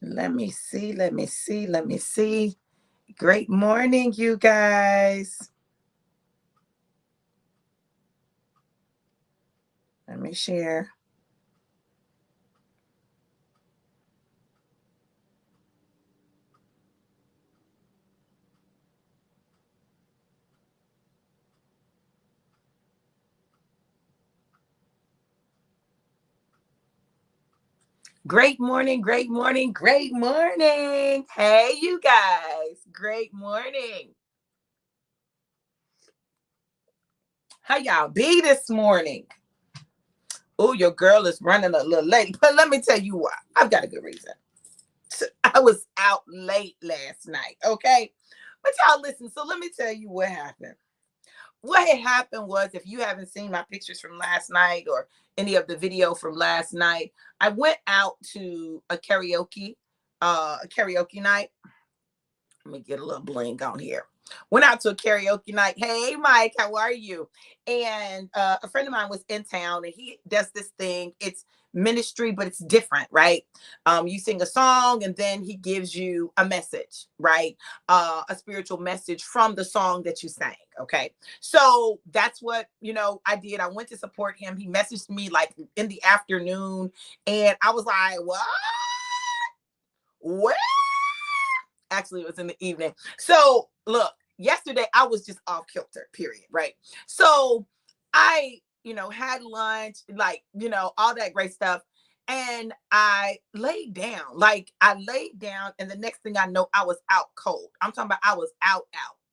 Let me see. Let me see. Let me see. Great morning, you guys. Let me share. Great morning, great morning, great morning. Hey, you guys. Great morning. How y'all be this morning? Oh, your girl is running a little late, but let me tell you why. I've got a good reason. I was out late last night, okay? But y'all listen, so let me tell you what happened. What had happened was, if you haven't seen my pictures from last night or any of the video from last night, I went out to a karaoke night. Let me get a little bling on here. Went out to a karaoke night. Hey, Mike, how are you? And a friend of mine was in town, and he does this thing. It's ministry, but it's different, right? You sing a song, and then he gives you a message, right? A spiritual message from the song that you sang. Okay, so that's what I did. I went to support him. He messaged me like in the afternoon, and I was like, "What? What?" Actually, it was in the evening. So look, yesterday I was just off kilter, period, right? So I had lunch, like all that great stuff, and I laid down. Like, I laid down, and the next thing I know, I was out cold. I'm talking about I was out.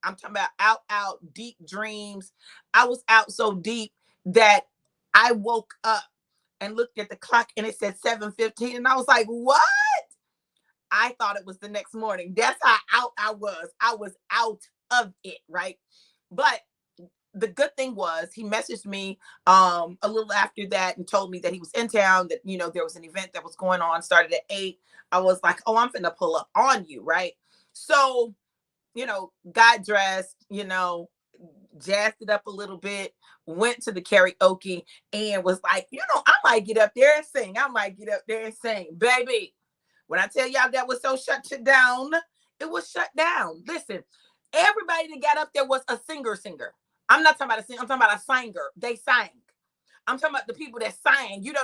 I'm talking about out, deep dreams. I was out so deep that I woke up and looked at the clock, and it said 7:15, and I was like, what? I thought it was the next morning. That's how out I was. I was out of it, right? But the good thing was, he messaged me a little after that and told me that he was in town, that there was an event that was going on, started at 8. I was like, oh, I'm finna pull up on you, right? So, got dressed, jazzed it up a little bit, went to the karaoke, and was like, I might get up there and sing. I might get up there and sing. Baby, when I tell y'all that was so shut down, it was shut down. Listen, everybody that got up there was a singer. I'm not talking about a singer. I'm talking about a singer. They sang. I'm talking about the people that sang. You be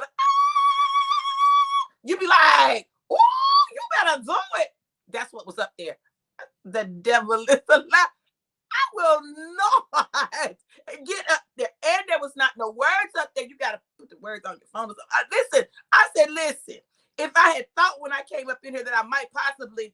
like, oh, you better do it. That's what was up there. The devil is a lie. I will not get up there. And there was not no words up there. You got to put the words on your phone. Listen, I said, listen, if I had thought when I came up in here that I might possibly,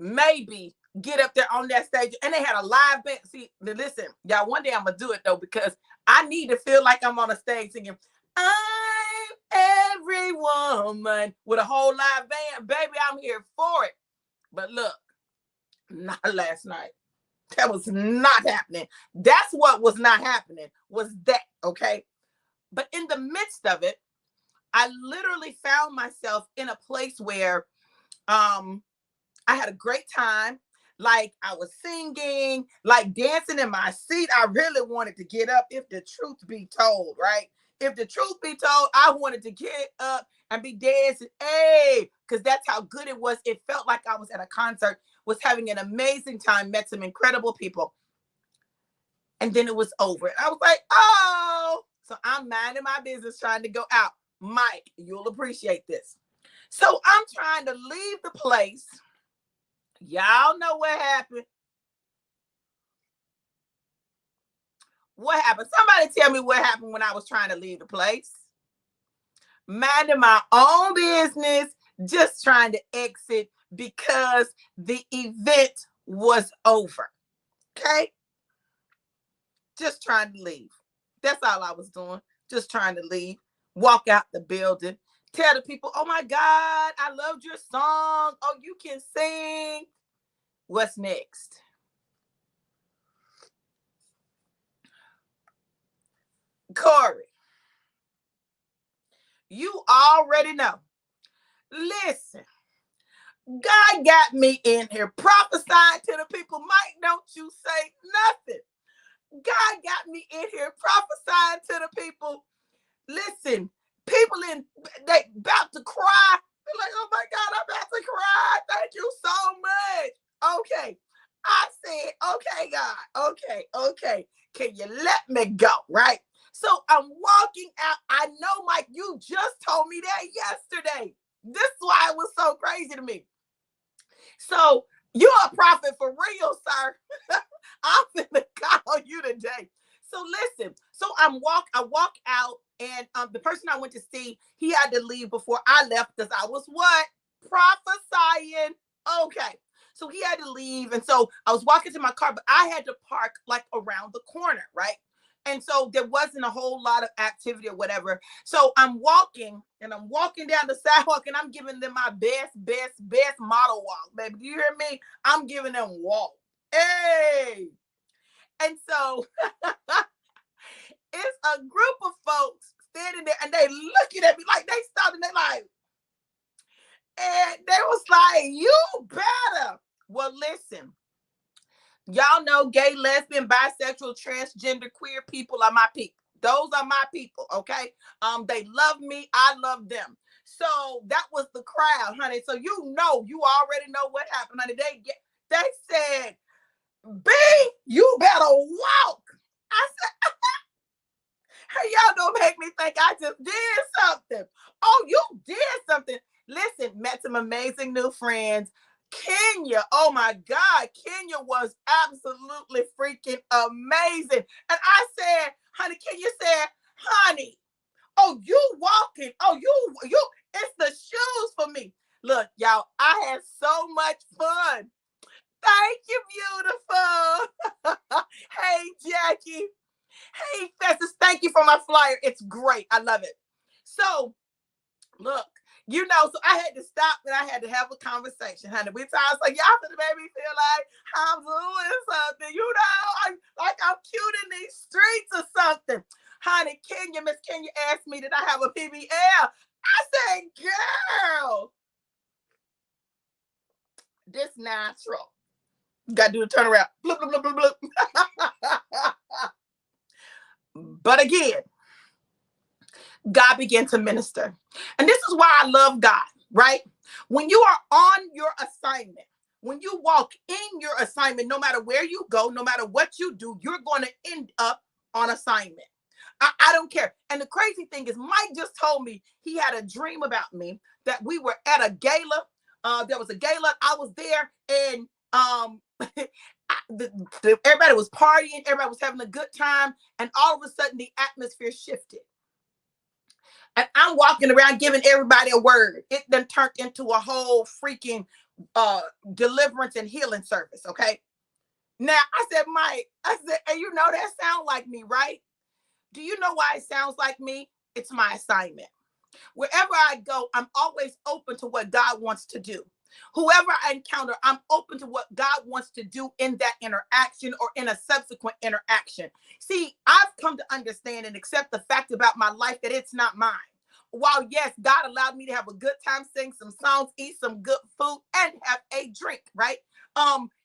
maybe get up there on that stage, and they had a live band. See, listen, y'all, one day I'm going to do it, though, because I need to feel like I'm on a stage singing, I'm every woman, with a whole live band. Baby, I'm here for it. But look, not last night. That was not happening. That's what was not happening, was that, okay? But in the midst of it, I literally found myself in a place where I had a great time. Like, I was singing, like dancing in my seat. I really wanted to get up, if the truth be told, right? If the truth be told, I wanted to get up and be dancing, hey, because that's how good it was. It felt like I was at a concert, was having an amazing time, met some incredible people. And then it was over. And I was like, oh, so I'm minding my business, trying to go out. Mike, you'll appreciate this. So I'm trying to leave the place. Y'all know what happened. What happened? Somebody tell me what happened when I was trying to leave the place. Minding my own business, just trying to exit because the event was over. Okay? Just trying to leave. That's all I was doing. Just trying to leave. Walk out the building. Tell the people, oh my God, I loved your song. Oh, you can sing. What's next? Corey, you already know. Listen, God got me in here prophesying to the people. Mike, don't you say nothing. God got me in here prophesying to the people. Listen, people they about to cry. Like, oh my God, I'm about to cry. Thank you so much. Okay. I said, okay, God, okay. Can you let me go? Right? So I'm walking out. I know, Mike, you just told me that yesterday. This is why it was so crazy to me. So you're a prophet for real, sir. I'm gonna call you today. So listen, I walk out, and the person I went to see, he had to leave before I left because I was what? Prophesying. Okay. So he had to leave. And so I was walking to my car, but I had to park like around the corner, right? And so there wasn't a whole lot of activity or whatever. So I'm walking and I'm walking down the sidewalk and I'm giving them my best model walk, baby. Do you hear me? I'm giving them walk. Hey. And so it's a group of folks standing there and they looking at me like they stopped and they like, and they was like, you better. Well, listen, y'all know gay, lesbian, bisexual, transgender, queer people are my people. Those are my people, okay? They love me, I love them. So that was the crowd, honey. So you already know what happened, honey. They said, B, you better walk. I said, hey, y'all gonna make me think I just did something. Oh, you did something. Listen, met some amazing new friends. Kenya, oh my God, Kenya was absolutely freaking amazing. And I said, honey, Kenya said, honey, oh, you walking. Oh, you, it's the shoes for me. Look, y'all, I had so much fun. Thank you, beautiful. Hey, Jackie. Hey, Festus, thank you for my flyer. It's great. I love it. So, look, so I had to stop and I had to have a conversation, honey. We times like y'all gonna make me feel like I'm doing something, I'm cute in these streets or something. Honey, Miss Kenya asked me, did I have a PBL? I said, girl, this natural. You gotta do the turnaround. Bloop, bloop, bloop, bloop, bloop. But again, God began to minister. And this is why I love God, right? When you are on your assignment, when you walk in your assignment, no matter where you go, no matter what you do, you're going to end up on assignment. I don't care. And the crazy thing is, Mike just told me he had a dream about me, that we were at a gala. There was a gala. I was there, and everybody was partying. Everybody was having a good time. And all of a sudden, the atmosphere shifted. And I'm walking around giving everybody a word. It then turned into a whole freaking deliverance and healing service. Okay. Now I said, Mike, and you know that sound like me, right? Do you know why it sounds like me? It's my assignment. Wherever I go, I'm always open to what God wants to do. Whoever I encounter, I'm open to what God wants to do in that interaction or in a subsequent interaction. See, I've come to understand and accept the fact about my life that it's not mine. While yes, God allowed me to have a good time, sing some songs, eat some good food, and have a drink, right?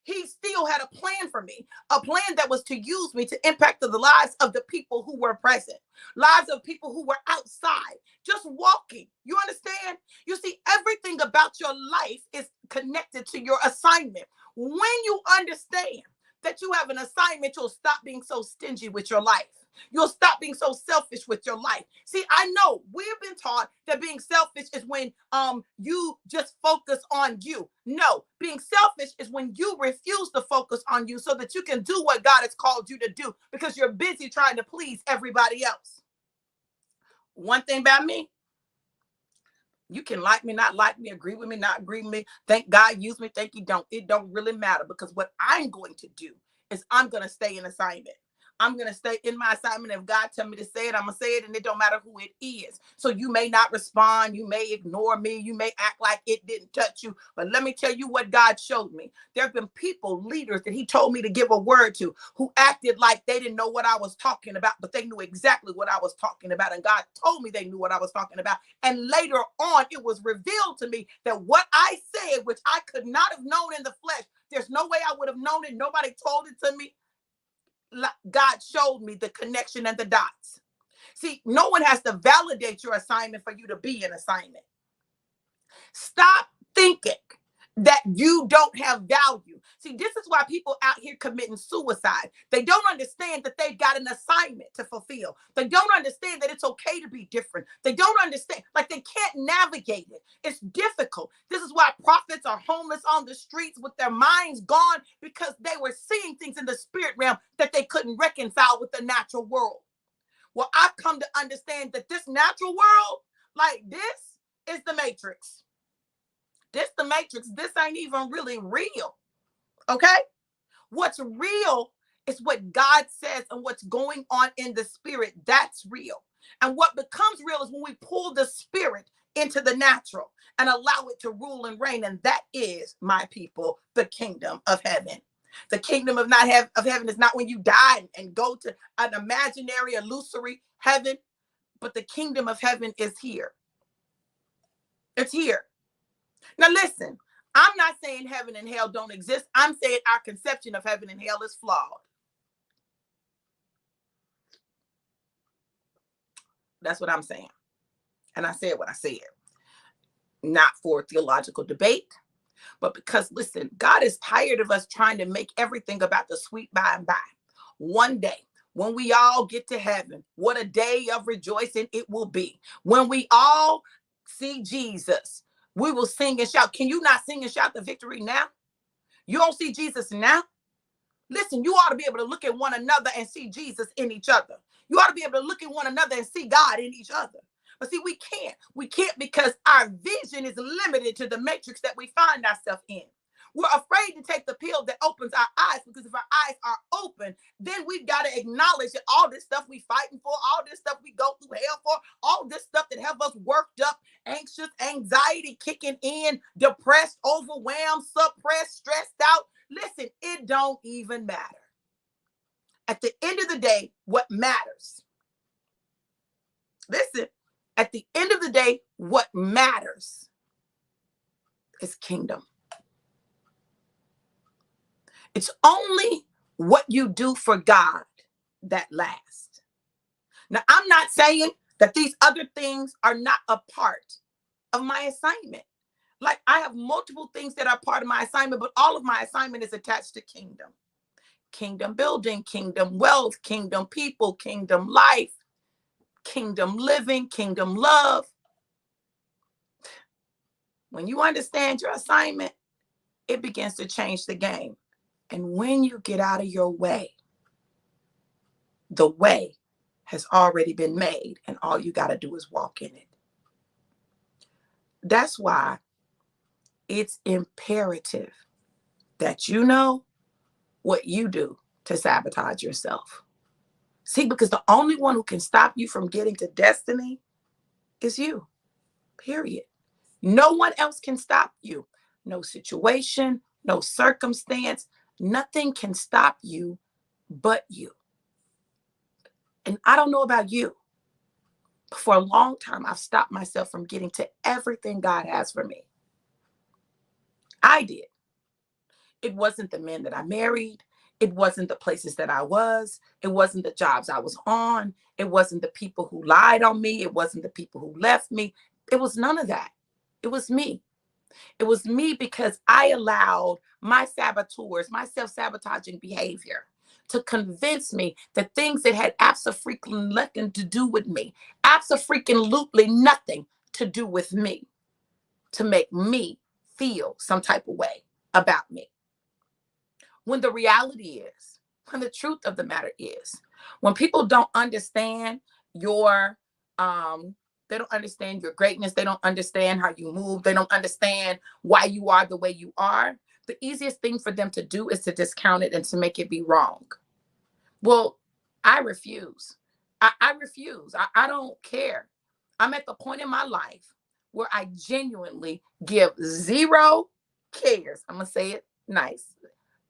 He still had a plan for me, a plan that was to use me to impact the lives of the people who were present, lives of people who were outside, just walking. You understand? You see, everything about your life is connected to your assignment. When you understand that you have an assignment, you'll stop being so stingy with your life. You'll stop being so selfish with your life. See, I know we've been taught that being selfish is when you just focus on you. No, being selfish is when you refuse to focus on you so that you can do what God has called you to do because you're busy trying to please everybody else. One thing about me, you can like me, not like me, agree with me, not agree with me. Thank God use me, think you don't. It don't really matter because what I'm going to do is I'm going to stay in assignment. I'm going to stay in my assignment. If God tell me to say it, I'm going to say it, and it don't matter who it is. So you may not respond. You may ignore me. You may act like it didn't touch you. But let me tell you what God showed me. There have been people, leaders that he told me to give a word to who acted like they didn't know what I was talking about, but they knew exactly what I was talking about. And God told me they knew what I was talking about. And later on, it was revealed to me that what I said, which I could not have known in the flesh, there's no way I would have known it. Nobody told it to me. God showed me the connection and the dots. See, no one has to validate your assignment for you to be an assignment. Stop thinking that you don't have value. See, this is why people out here committing suicide. They don't understand that they've got an assignment to fulfill. They don't understand that it's okay to be different. They don't understand, like they can't navigate it. It's difficult. This is why prophets are homeless on the streets with their minds gone, because they were seeing things in the spirit realm that they couldn't reconcile with the natural world. Well, I've come to understand that this natural world, like this, is the matrix. This the matrix. This ain't even really real. Okay? What's real is what God says, and what's going on in the spirit. That's real. And what becomes real is when we pull the spirit into the natural and allow it to rule and reign. And that is, my people, the kingdom of heaven. The kingdom of heaven is not when you die and go to an imaginary, illusory heaven, but the kingdom of heaven is here. It's here. Now listen, I'm not saying heaven and hell don't exist. I'm saying our conception of heaven and hell is flawed. That's what I'm saying. And I said what I said. Not for theological debate, but because, listen, God is tired of us trying to make everything about the sweet by and by. One day, when we all get to heaven, what a day of rejoicing it will be. When we all see Jesus, we will sing and shout. Can you not sing and shout the victory now? You don't see Jesus now? Listen, you ought to be able to look at one another and see Jesus in each other. You ought to be able to look at one another and see God in each other. But see, we can't. We can't because our vision is limited to the matrix that we find ourselves in. We're afraid to take the pill that opens our eyes, because if our eyes are open, then we've got to acknowledge that all this stuff we fighting for, all this stuff we go through hell for, all this stuff that have us worked up, anxious, anxiety kicking in, depressed, overwhelmed, suppressed, stressed out. Listen, it don't even matter. At the end of the day, what matters, listen, at the end of the day, what matters is kingdom. It's only what you do for God that lasts. Now, I'm not saying that these other things are not a part of my assignment. Like, I have multiple things that are part of my assignment, but all of my assignment is attached to kingdom. Kingdom building, kingdom wealth, kingdom people, kingdom life, kingdom living, kingdom love. When you understand your assignment, it begins to change the game. And when you get out of your way, the way has already been made, and all you got to do is walk in it. That's why it's imperative that you know what you do to sabotage yourself. See, because the only one who can stop you from getting to destiny is you, period. No one else can stop you. No situation, no circumstance, nothing can stop you but you. And I don't know about you, but for a long time, I've stopped myself from getting to everything God has for me. I did. It wasn't the men that I married. It wasn't the places that I was. It wasn't the jobs I was on. It wasn't the people who lied on me. It wasn't the people who left me. It was none of that. It was me. It was me because I allowed my saboteurs, my self-sabotaging behavior to convince me that things that had absolutely nothing to do with me, absolutely nothing to do with me, to make me feel some type of way about me. When the reality is, when the truth of the matter is, when people don't understand your they don't understand your greatness, they don't understand how you move, they don't understand why you are the way you are, the easiest thing for them to do is to discount it and to make it be wrong. Well, I refuse. I refuse. I don't care. I'm at the point in my life where I genuinely give zero cares. I'm going to say it nice.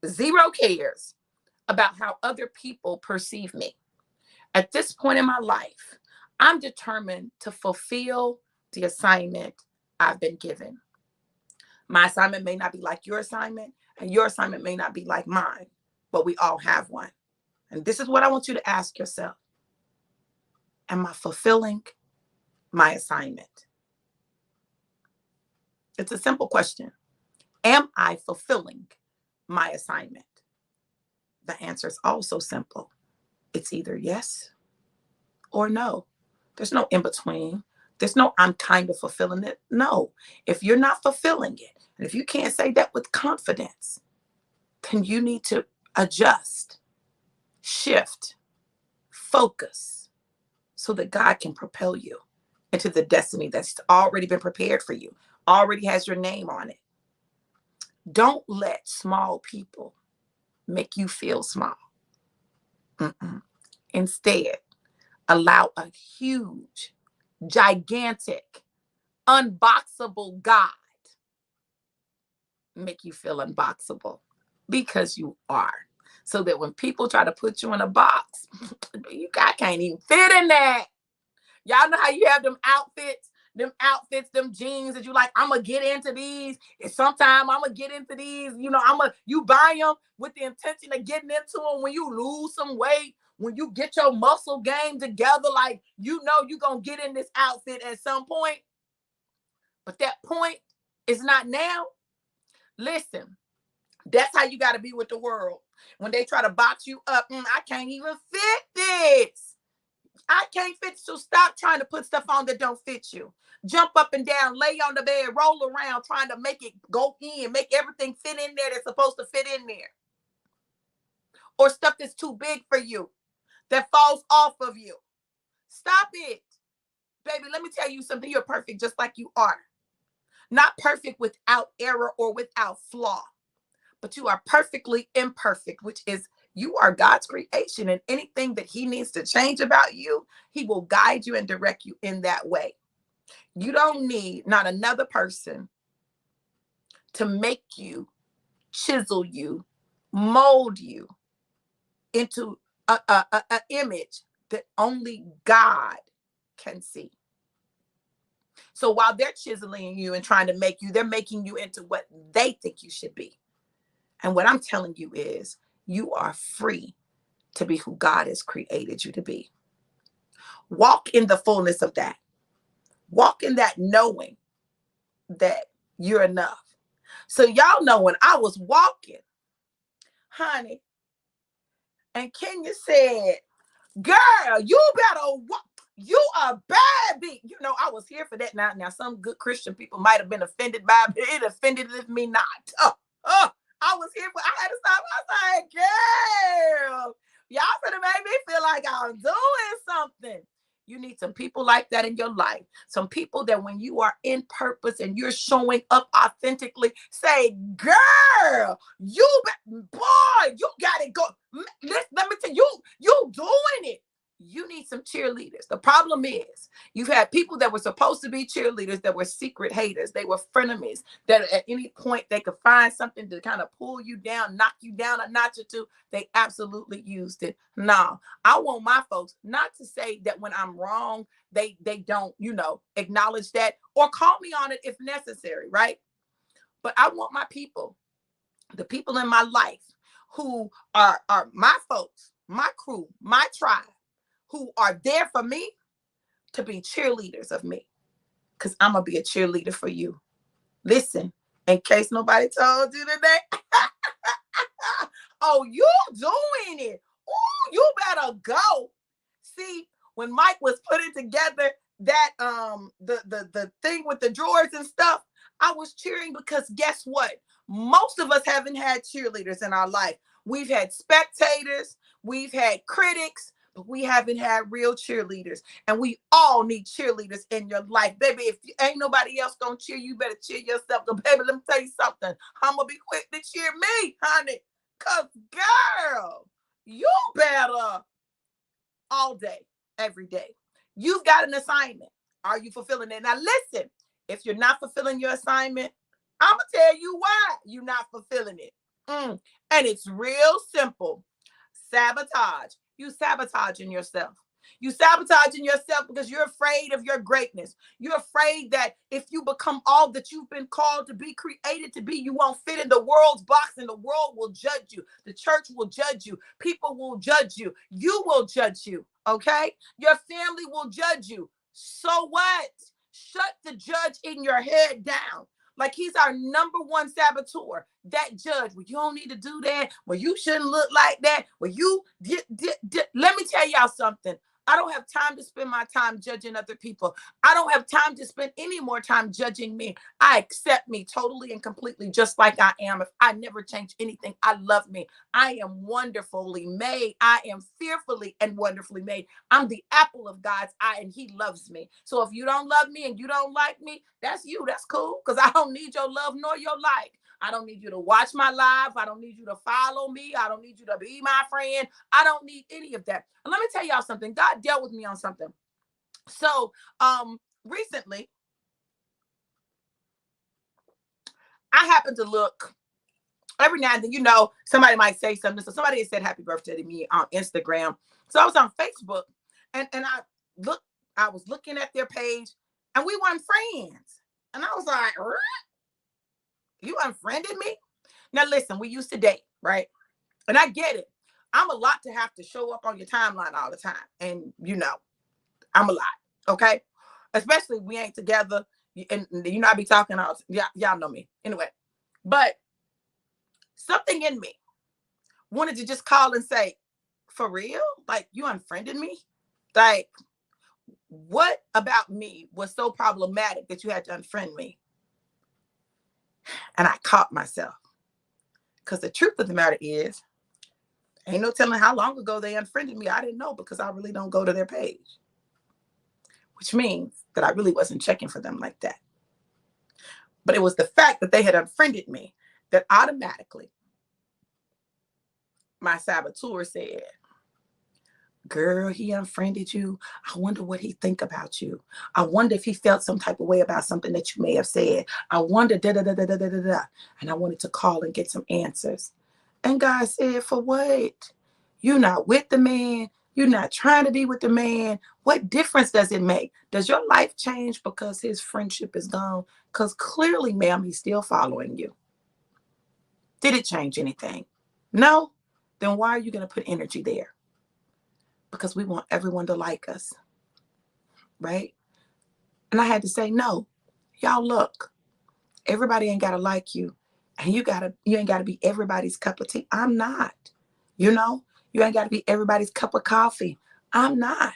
Zero cares about how other people perceive me. At this point in my life, I'm determined to fulfill the assignment I've been given. My assignment may not be like your assignment, and your assignment may not be like mine, but we all have one. And this is what I want you to ask yourself. Am I fulfilling my assignment? It's a simple question. Am I fulfilling my assignment? The answer is also simple. It's either yes or no. There's no in between. There's no I'm kind of fulfilling it. No. If you're not fulfilling it, and if you can't say that with confidence, then you need to adjust, shift, focus so that God can propel you into the destiny that's already been prepared for you, already has your name on it. Don't let small people make you feel small. Mm-mm. Instead, allow a huge, gigantic, unboxable God make you feel unboxable, because you are. So that when people try to put you in a box, I can't even fit in that. Y'all know how you have them jeans that you like, I'm gonna get into these, and sometime I'm gonna get into these, you buy them with the intention of getting into them when you lose some weight, when you get your muscle game together, like, you're gonna get in this outfit at some point, but that point is not now. Listen, that's how you got to be with the world. When they try to box you up, I can't even fit this. I can't fit. So stop trying to put stuff on that don't fit you. Jump up and down, lay on the bed, roll around, trying to make it go in, make everything fit in there that's supposed to fit in there. Or stuff that's too big for you, that falls off of you. Stop it. Baby, let me tell you something. You're perfect just like you are. Not perfect without error or without flaw, but you are perfectly imperfect, which is you are God's creation, and anything that he needs to change about you, he will guide you and direct you in that way. You don't need not another person to make you, chisel you, mold you into a image that only God can see. So while they're chiseling you and trying to make you, they're making you into what they think you should be. And what I'm telling you is, you are free to be who God has created you to be. Walk in the fullness of that. Walk in that knowing that you're enough. So y'all know when I was walking, honey, and Kenya said, girl, you better walk. You a bad bitch. I was here for that. Now some good Christian people might have been offended by it. It offended me not. I was here for, I had to stop. I was like, girl, y'all could have made me feel like I was doing something. You need some people like that in your life. Some people that when you are in purpose and you're showing up authentically, say, girl, boy, you got it go. Let me tell you, you doing it. You need some cheerleaders. The problem is, you've had people that were supposed to be cheerleaders that were secret haters. They were frenemies that at any point they could find something to kind of pull you down, knock you down a notch or two. They absolutely used it. No, I want my folks not to say that when I'm wrong, they don't, acknowledge that or call me on it if necessary, right? But I want my people, the people in my life who are my folks, my crew, my tribe, who are there for me, to be cheerleaders of me, because I'm going to be a cheerleader for you. Listen, in case nobody told you today, oh, you doing it. Oh, you better go. See, when Mike was putting together that the thing with the drawers and stuff, I was cheering because guess what? Most of us haven't had cheerleaders in our life. We've had spectators, we've had critics, but we haven't had real cheerleaders. And we all need cheerleaders in your life. Baby, if you ain't nobody else gonna cheer, you better cheer yourself. But baby, let me tell you something. I'm gonna be quick to cheer me, honey. Cause girl, you better all day, every day. You've got an assignment. Are you fulfilling it? Now listen, if you're not fulfilling your assignment, I'm gonna tell you why you're not fulfilling it. And it's real simple. Sabotage. You sabotaging yourself. You sabotaging yourself because you're afraid of your greatness. You're afraid that if you become all that you've been called to be, created to be, you won't fit in the world's box, and the world will judge you. The church will judge you. People will judge you. You will judge you. Okay? Your family will judge you. So what? Shut the judge in your head down. Like he's our number one saboteur. That judge, well, you don't need to do that. Well, you shouldn't look like that. Well, let me tell y'all something. I don't have time to spend my time judging other people. I don't have time to spend any more time judging me. I accept me totally and completely just like I am. If I never change anything, I love me. I am wonderfully made. I am fearfully and wonderfully made. I'm the apple of God's eye and he loves me. So if you don't love me and you don't like me, that's you. That's cool because I don't need your love nor your like. I don't need you to watch my live. I don't need you to follow me. I don't need you to be my friend. I don't need any of that. And let me tell y'all something. God dealt with me on something. So recently, I happened to look every now and then, somebody might say something. So somebody had said happy birthday to me on Instagram. So I was on Facebook and I was looking at their page and we weren't friends. And I was like, you unfriended me? Now listen, we used to date, right? And I get it. I'm a lot to have to show up on your timeline all the time. And I'm a lot. Okay. Especially we ain't together. And I be talking all, y'all know me. Anyway. But something in me wanted to just call and say, for real? Like you unfriended me? Like, what about me was so problematic that you had to unfriend me? And I caught myself. Because the truth of the matter is, ain't no telling how long ago they unfriended me. I didn't know because I really don't go to their page. Which means that I really wasn't checking for them like that. But it was the fact that they had unfriended me that automatically my saboteur said, girl, he unfriended you. I wonder what he think about you. I wonder if he felt some type of way about something that you may have said. I wonder, da da da da da da da. And I wanted to call and get some answers. And God said, for what? You're not with the man. You're not trying to be with the man. What difference does it make? Does your life change because his friendship is gone? Because clearly, ma'am, he's still following you. Did it change anything? No? Then why are you going to put energy there? Because we want everyone to like us, right? And I had to say, no, y'all look, everybody ain't got to like you. And you ain't got to be everybody's cup of tea. I'm not, you ain't got to be everybody's cup of coffee. I'm not.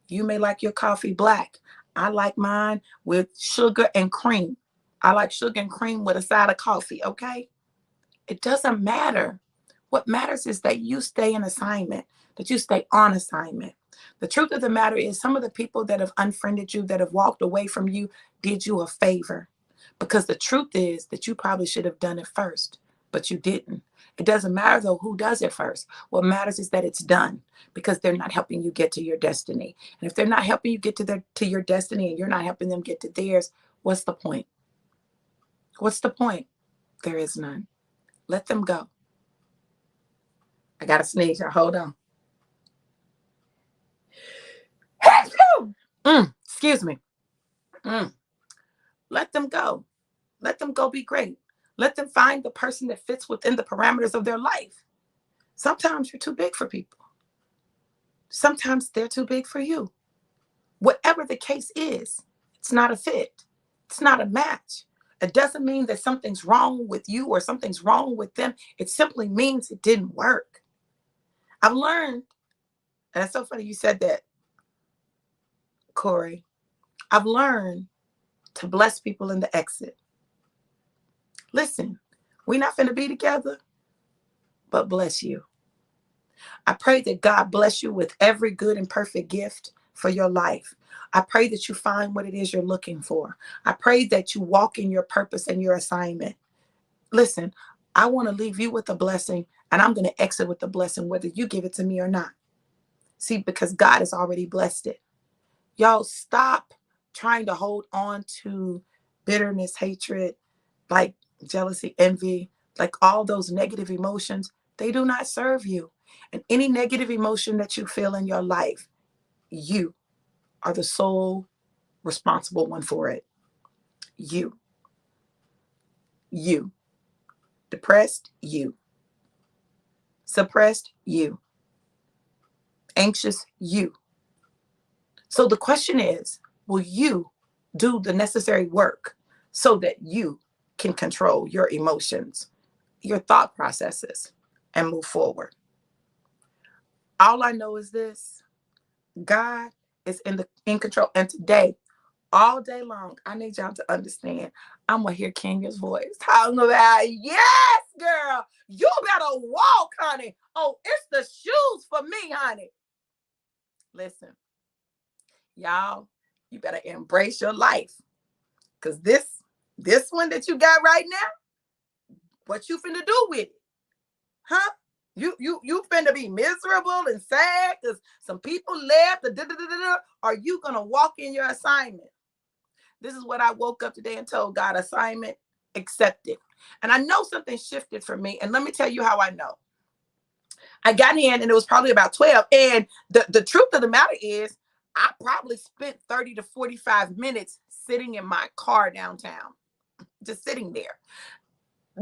You may like your coffee black. I like mine with sugar and cream. I like sugar and cream with a side of coffee, okay? It doesn't matter. What matters is that you stay in assignment, that you stay on assignment. The truth of the matter is some of the people that have unfriended you, that have walked away from you, did you a favor. Because the truth is that you probably should have done it first, but you didn't. It doesn't matter, though, who does it first. What matters is that it's done because they're not helping you get to your destiny. And if they're not helping you get to your destiny and you're not helping them get to theirs, what's the point? What's the point? There is none. Let them go. I got to sneeze. Hold on. Excuse me. Let them go. Let them go be great. Let them find the person that fits within the parameters of their life. Sometimes you're too big for people. Sometimes they're too big for you. Whatever the case is, it's not a fit. It's not a match. It doesn't mean that something's wrong with you or something's wrong with them. It simply means it didn't work. I've learned, and it's so funny you said that, Corey. I've learned to bless people in the exit. Listen, we're not finna be together, but bless you. I pray that God bless you with every good and perfect gift for your life. I pray that you find what it is you're looking for. I pray that you walk in your purpose and your assignment. Listen, I want to leave you with a blessing, and I'm going to exit with the blessing, whether you give it to me or not. See, because God has already blessed it. Y'all stop trying to hold on to bitterness, hatred, like jealousy, envy, like all those negative emotions. They do not serve you. And any negative emotion that you feel in your life, you are the sole responsible one for it. You. Depressed, you. Suppressed, you. Anxious, you. So the question is, will you do the necessary work so that you can control your emotions, your thought processes, and move forward. All I know is this: God is in control. And today, all day long, I need y'all to understand. I'm gonna hear Kenya's voice talking about, yes, girl, you better walk, honey. Oh, it's the shoes for me, honey. Listen, y'all, you better embrace your life. Because this one that you got right now, what you finna do with it? Huh? You finna be miserable and sad because some people left. Are you gonna walk in your assignment? This is what I woke up today and told God: assignment accepted. And I know something shifted for me. And let me tell you how I know. I got in and it was probably about 12. And the truth of the matter is, I probably spent 30 to 45 minutes sitting in my car downtown, just sitting there,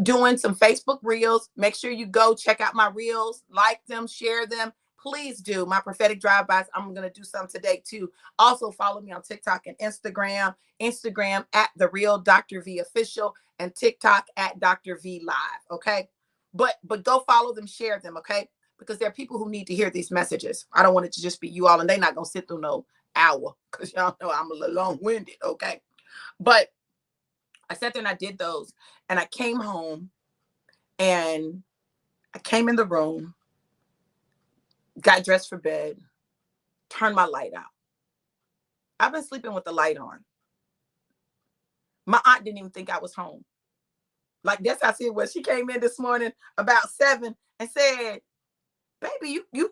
doing some Facebook reels. Make sure you go check out my reels, like them, share them. Please do. My prophetic drive-bys. I'm going to do some today too. Also follow me on TikTok and Instagram. Instagram at the real Dr. V official and TikTok at Dr. V live. Okay. But go follow them, share them. Okay. Because there are people who need to hear these messages. I don't want it to just be you all, and they're not going to sit through no hour because y'all know I'm a little long-winded. Okay. But I sat there and I did those, and I came home and I came in the room, got dressed for bed, turned my light out. I've been sleeping with the light on. My aunt didn't even think I was home. Like, that's how I see it. She came in this morning about 7 and said, baby, you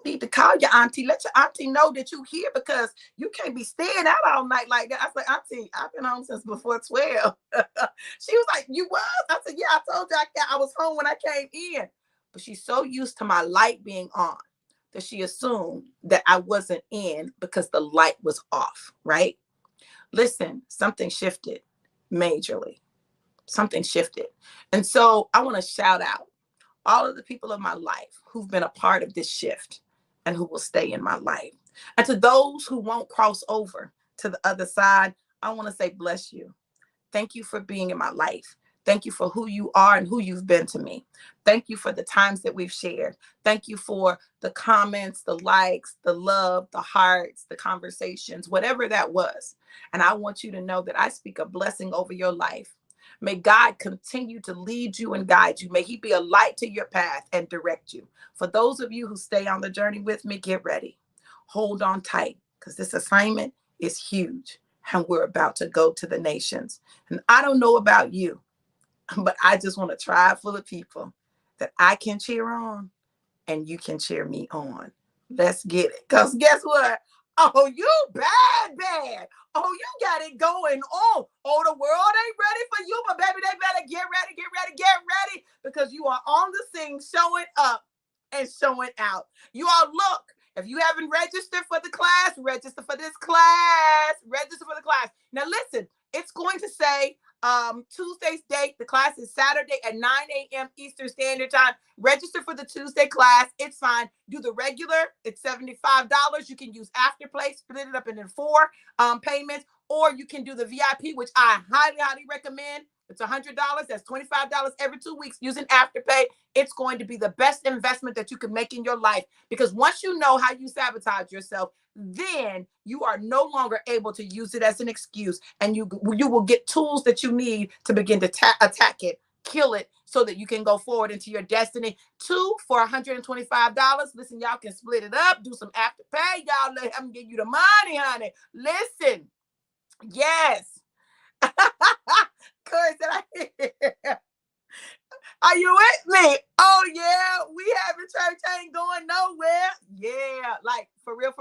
need to call your auntie. Let your auntie know that you here because you can't be staying out all night like that. I said, auntie, I've been home since before 12. She was like, you was? I said, yeah, I told you I was home when I came in. But she's so used to my light being on that she assumed that I wasn't in because the light was off, right? Listen, something shifted majorly. Something shifted. And so I want to shout out all of the people of my life who've been a part of this shift and who will stay in my life. And to those who won't cross over to the other side, I want to say, bless you. Thank you for being in my life. Thank you for who you are and who you've been to me. Thank you for the times that we've shared. Thank you for the comments, the likes, the love, the hearts, the conversations, whatever that was. And I want you to know that I speak a blessing over your life. May God continue to lead you and guide you. May he be a light to your path and direct you. For those of you who stay on the journey with me, get ready. Hold on tight because this assignment is huge and we're about to go to the nations. And I don't know about you, but I just want a tribe full of people that I can cheer on and you can cheer me on. Let's get it. Because guess what? Oh, you bad. Oh, you got it going on. Oh, the world ain't ready for you, but baby, they better get ready, because you are on the scene, showing up and showing out. You all look. If you haven't registered for the class, register for this class. Register for the class. Now, listen, it's going to say Tuesday's date. The class is Saturday at 9 a.m. Eastern Standard Time. Register for the Tuesday class. It's fine. Do the regular. It's $75. You can use Afterpay, split it up into 4 payments, or you can do the VIP, which I highly recommend. It's $100. That's $25 every 2 weeks using Afterpay. It's going to be the best investment that you can make in your life, because once you know how you sabotage yourself, then you are no longer able to use it as an excuse, and you will get tools that you need to begin to attack it, kill it, so that you can go forward into your destiny. 2 for $125. Listen, y'all can split it up, do some Afterpay. Y'all let him give you the money, honey. Listen, yes. Corey said, are you with me? Oh, yeah, we having church ain't going nowhere. Yeah, like for real.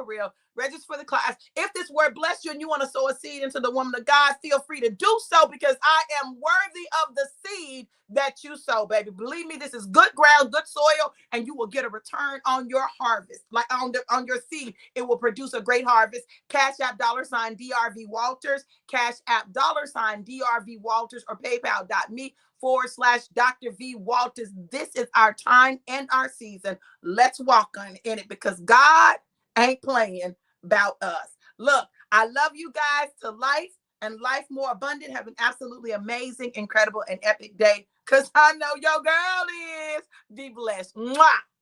Register for the class. If this word bless you and you want to sow a seed into the woman of God, feel free to do so, because I am worthy of the seed that you sow, baby. Believe me, this is good ground, good soil, and you will get a return on your harvest. Like on your seed, it will produce a great harvest. Cash App $DRV Walters, Cash App $DRV Walters, or PayPal.me/Dr. V Walters. This is our time and our season. Let's walk in it, because God ain't playing about us. Look, I love you guys to life. and life more abundant. Have an absolutely amazing, incredible, and epic day. Because I know your girl is. Be blessed. Mwah.